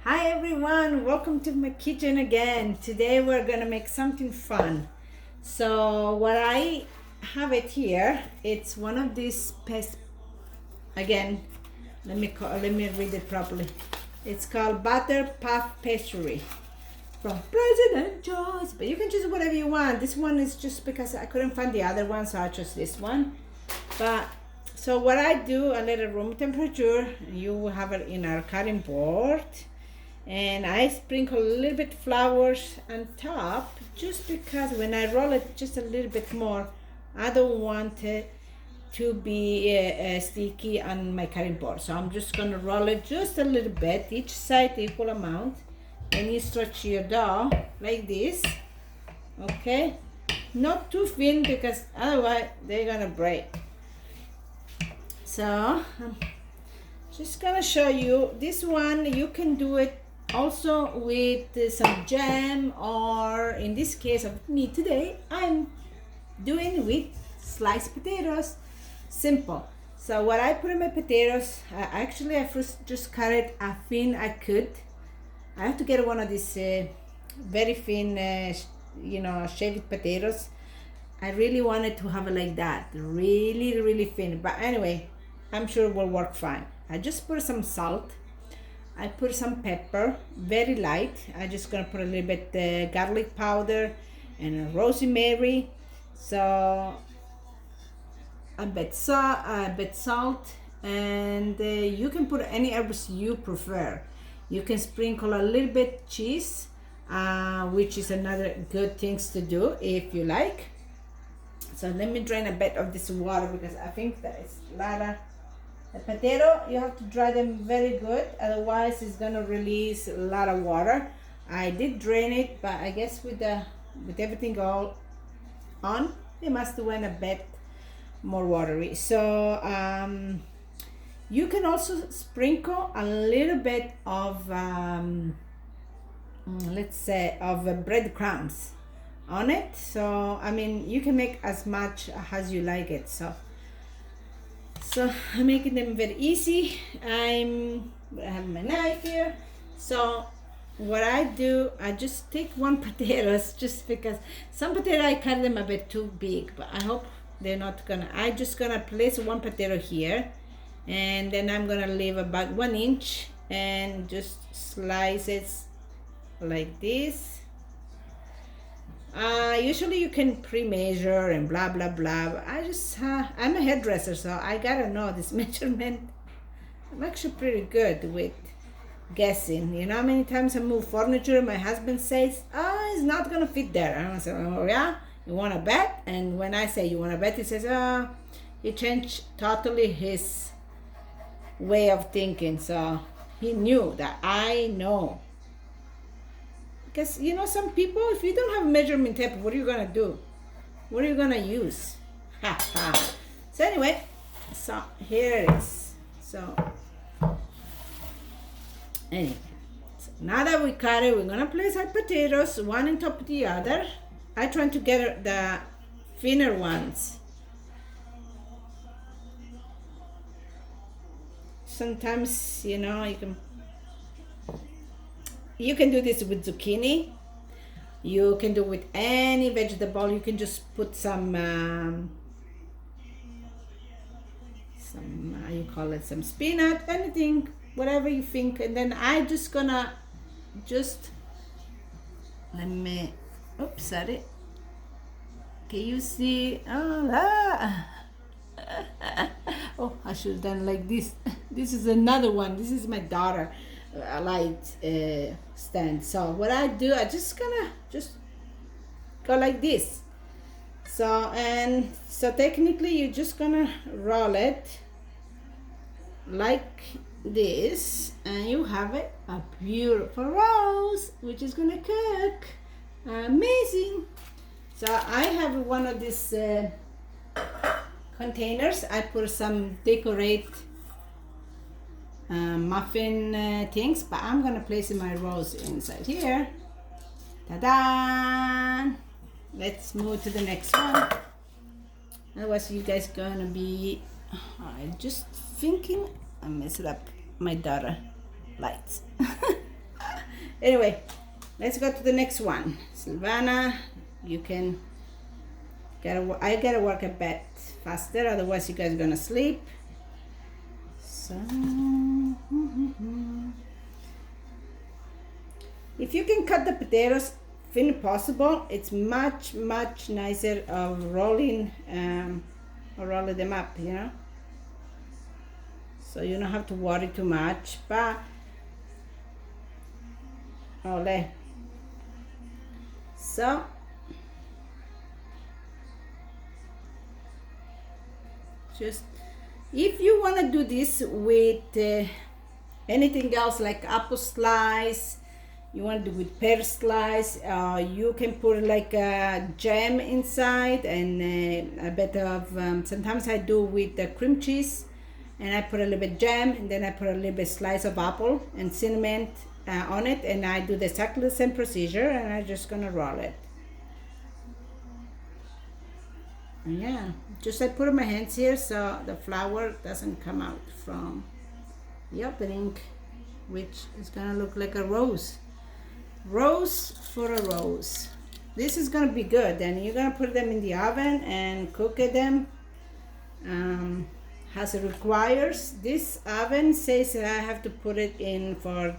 Hi everyone, welcome to my kitchen again. Today we're gonna make something fun. So what I have it here, it's one of these again, let me read it properly. It's called butter puff pastry from President Joyce, but you can choose whatever you want. This one is just because I couldn't find the other one, so I chose this one. But so what I do, I let it room temperature. You will have it in our cutting board, and I sprinkle a little bit flowers on top just because when I roll it just a little bit more, I don't want it to be sticky on my cutting board. So I'm just gonna roll it just a little bit, each side equal amount, and you stretch your dough like this, okay? Not too thin because otherwise they're gonna break. So I'm just gonna show you this one. You can do it also with some jam, or in this case of me today, I'm doing with sliced potatoes. Simple. So what I put in my potatoes, I first just cut it as thin I could. I have to get one of these very thin, shaved potatoes. I really wanted to have it like that, really thin. But anyway, I'm sure it will work fine. I just put some salt. I put some pepper, very light. I just gonna put a little bit garlic powder and rosemary. So a bit salt, and you can put any herbs you prefer. You can sprinkle a little bit cheese, which is another good things to do if you like. So let me drain a bit of this water because I think that it's a lot of the potato. You have to dry them very good, otherwise it's gonna release a lot of water. I did drain it, but I guess with everything all on, it must have went a bit more watery. So you can also sprinkle a little bit of let's say of breadcrumbs on it. So I mean, you can make as much as you like it. So I'm making them very easy. I have my knife here. So what I do, I just take one potatoes, just because some potato I cut them a bit too big, but I hope they're not gonna. I just gonna place one potato here, and then I'm gonna leave about 1 inch and just slice it like this. Usually you can pre-measure and blah blah blah, but I'm a hairdresser, so I gotta know this measurement. I'm actually pretty good with guessing. You know how many times I move furniture, my husband says, it's not gonna fit there, and I say, oh yeah, you wanna bet? And when I say you wanna bet, he says, he changed totally his way of thinking. So he knew that I know. Because some people, if you don't have measurement tape, what are you gonna do? What are you gonna use? So anyway, so here it is. So anyway, so now that we cut it, we're gonna place our potatoes one on top of the other. I try to get the thinner ones. Sometimes you can do this with zucchini. You can do with any vegetable. You can just put some you call it, some spinach, anything, whatever you think. And then I just gonna let me. Oops, sorry. Can you see? Oh, I should have done like this. This is another one. This is my daughter. A light stand. So what I do, I just gonna go like this. So technically you're just gonna roll it like this, and you have it a beautiful rose, which is gonna cook amazing. So I have one of these containers. I put some decorate muffin things, but I'm gonna place my rose inside here. Ta-da! Let's move to the next one. Otherwise you guys gonna be just thinking I messed up my daughter lights. Anyway, let's go to the next one. Silvana, you can I gotta work a bit faster, otherwise you guys are gonna sleep. So if you can cut the potatoes thin possible, it's much nicer of rolling or rolling them up, you know. So you don't have to worry too much, but ole. So just if you want to do this with anything else like apple slice, you want to do with pear slice, you can put like a jam inside and a bit of sometimes I do with the cream cheese, and I put a little bit jam, and then I put a little bit slice of apple and cinnamon on it, and I do exactly the same procedure, and I'm just gonna roll it. And yeah, just I put my hands here so the flour doesn't come out from the opening, which is gonna look like a rose for a rose. This is gonna be good, and you're gonna put them in the oven and cook them as it requires. This oven says that I have to put it in for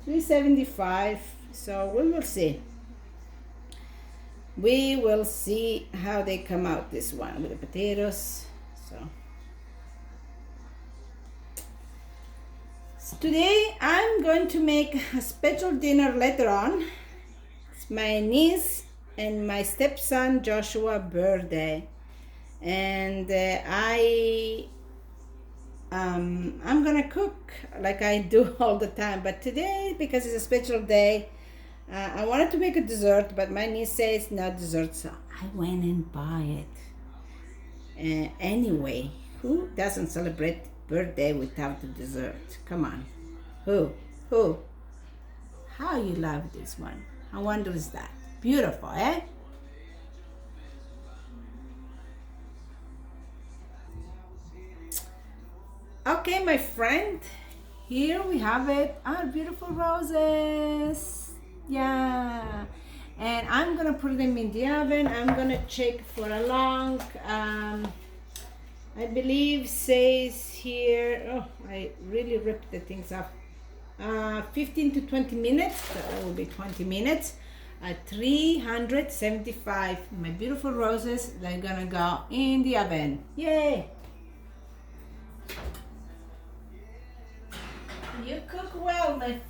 375, so we will see. We will see how they come out, this one with the potatoes. So today I'm going to make a special dinner later on. It's my niece and my stepson Joshua birthday, and I'm gonna cook like I do all the time, but today, because it's a special day, I wanted to make a dessert, but my niece says no dessert, so I went and buy it. Anyway, who doesn't celebrate birthday without a dessert? Come on, who? How you love this one? How wonderful is that? Beautiful, eh? Okay, my friend, here we have it. Our beautiful roses. Yeah, and I'm gonna put them in the oven. I'm gonna check for a long I believe says here, oh, I really ripped the things off, 15 to 20 minutes. That will be 20 minutes at 375. My beautiful roses, they're gonna go in the oven. Yay! You cook well, my friend.